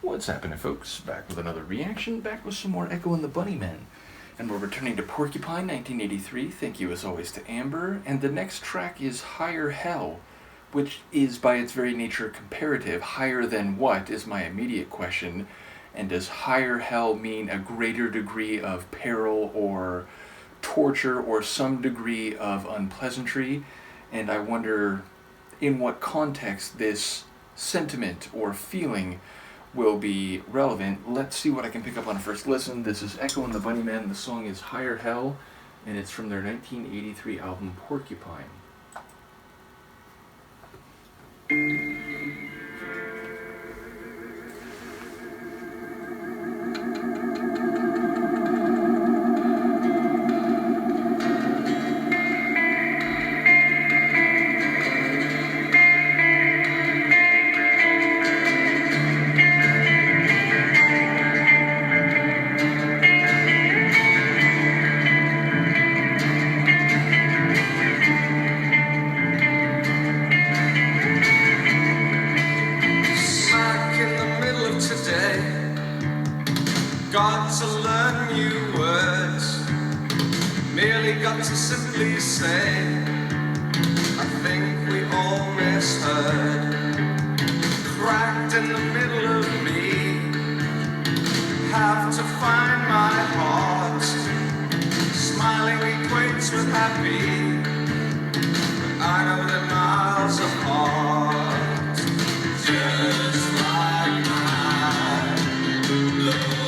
What's happening, folks? Back with another reaction, back with some more Echo and the Bunnymen. And we're returning to Porcupine, 1983. Thank you as always to Amber. And the next track is Higher Hell, which is by its very nature comparative. Higher than what is my immediate question. And does higher hell mean a greater degree of peril or torture or some degree of unpleasantry? And I wonder in what context this sentiment or feeling will be relevant. Let's see what I can pick up on a first listen. This is Echo and the Bunnymen. The song is Higher Hell, and it's from their 1983 album Porcupine. Got to learn new words, merely got to simply say, I think we all misheard. Cracked in the middle of me, have to find my heart. Smiling equates with happy, but I know they're miles apart. Just like my love.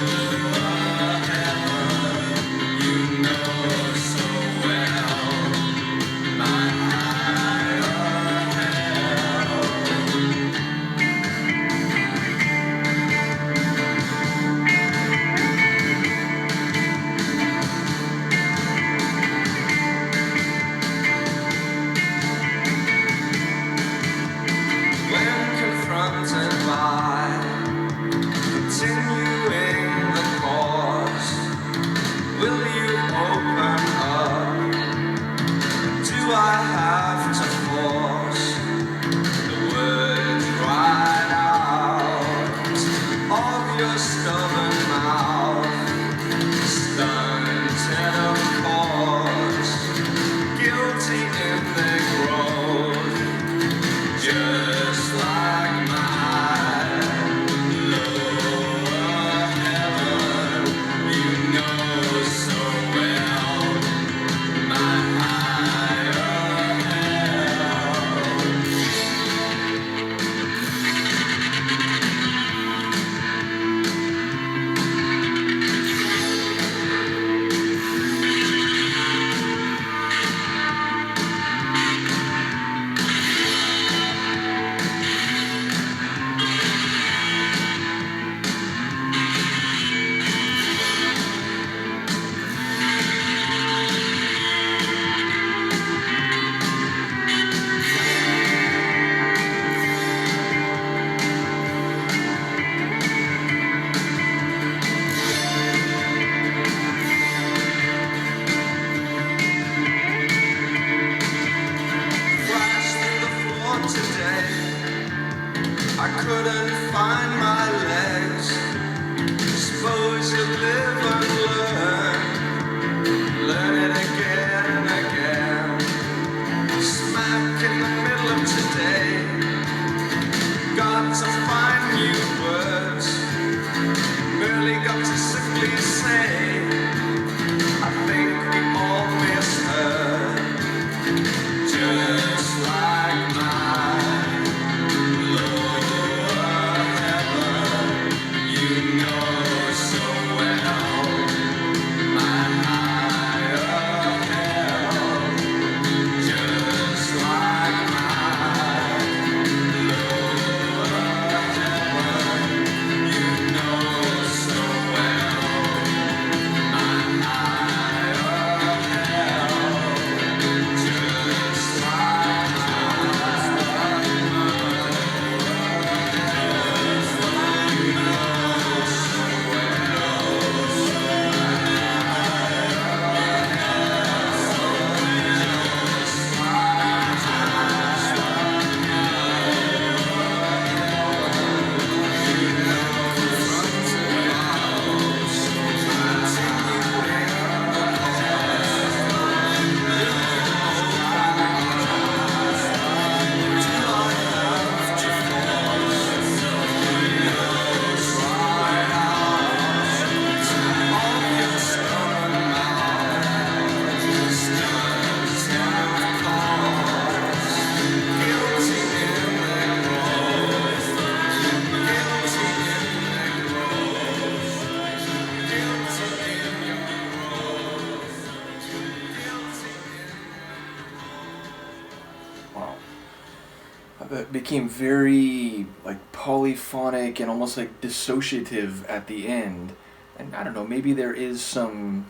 became very like polyphonic and almost like dissociative at the end. And I don't know, maybe there is some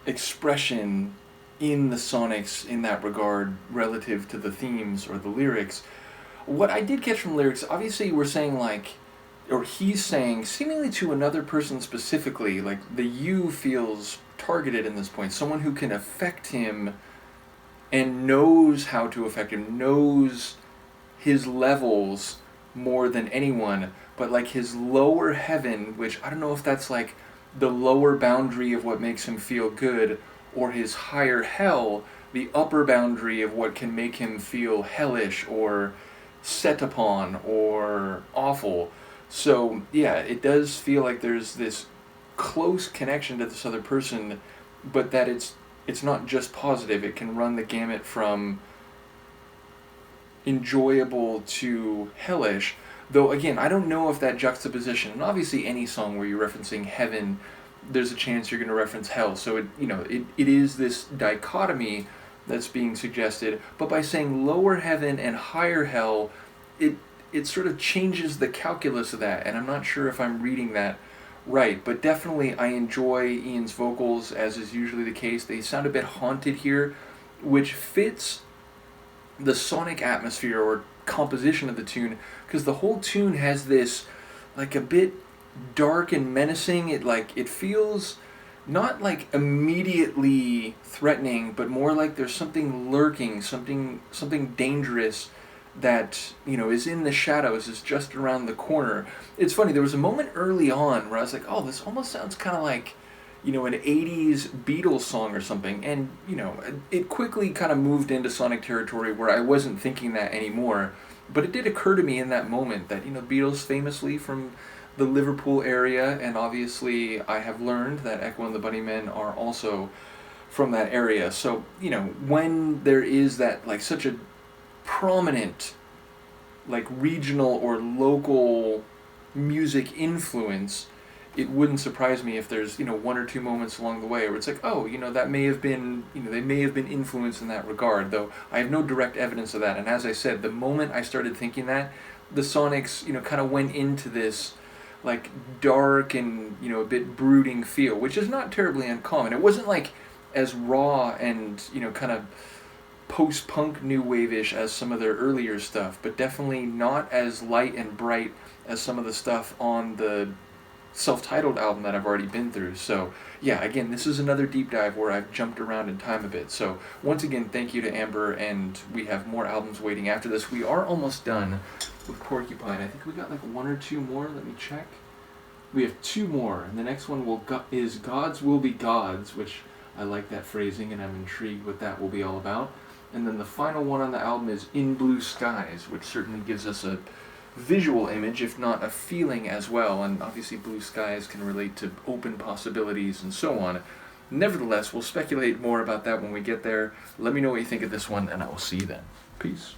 expression in the sonics in that regard relative to the themes or the lyrics. What I did catch from lyrics, obviously we're saying like, or he's saying, seemingly to another person specifically, like the you feels targeted in this point, someone who can affect him and knows how to affect him, knows his levels more than anyone, but like his lower heaven, which I don't know if that's like the lower boundary of what makes him feel good, or his higher hell, the upper boundary of what can make him feel hellish or set upon or awful. So yeah, it does feel like there's this close connection to this other person, but that it's not just positive. It can run the gamut from enjoyable to hellish. Though again, I don't know if that juxtaposition, and obviously any song where you're referencing heaven, there's a chance you're going to reference hell. So it is this dichotomy that's being suggested. But by saying lower heaven and higher hell, it sort of changes the calculus of that. And I'm not sure if I'm reading that right. But definitely I enjoy Ian's vocals, as is usually the case. They sound a bit haunted here, which fits the sonic atmosphere or composition of the tune, because the whole tune has this like a bit dark and menacing. It feels not like immediately threatening, but more like there's something lurking, something dangerous that is in the shadows, is just around the corner. It's funny, there was a moment early on where I was like, oh, this almost sounds kind of like an 80s Beatles song or something, and it quickly kind of moved into sonic territory where I wasn't thinking that anymore. But it did occur to me in that moment that Beatles famously from the Liverpool area, and obviously I have learned that Echo and the Bunnymen are also from that area. So when there is that like such a prominent like regional or local music influence, it wouldn't surprise me if there's one or two moments along the way where it's like, oh, that may have been they may have been influenced in that regard, though I have no direct evidence of that. And as I said, the moment I started thinking that, the Sonics kind of went into this like dark and a bit brooding feel, which is not terribly uncommon. It wasn't like as raw and kind of post-punk new wave-ish as some of their earlier stuff, but definitely not as light and bright as some of the stuff on the self-titled album that I've already been through. So yeah, again, this is another deep dive where I've jumped around in time a bit. So once again, thank you to Amber, and we have more albums waiting after this. We are almost done with Porcupine. I think we got like one or two more. Let me check. We have two more, and the next one is Gods Will Be Gods, which I like that phrasing, and I'm intrigued what that will be all about. And then the final one on the album is In Blue Skies, which certainly gives us a visual image, if not a feeling as well, and obviously blue skies can relate to open possibilities and so on. Nevertheless, we'll speculate more about that when we get there. Let me know what you think of this one, and I will see you then. Peace.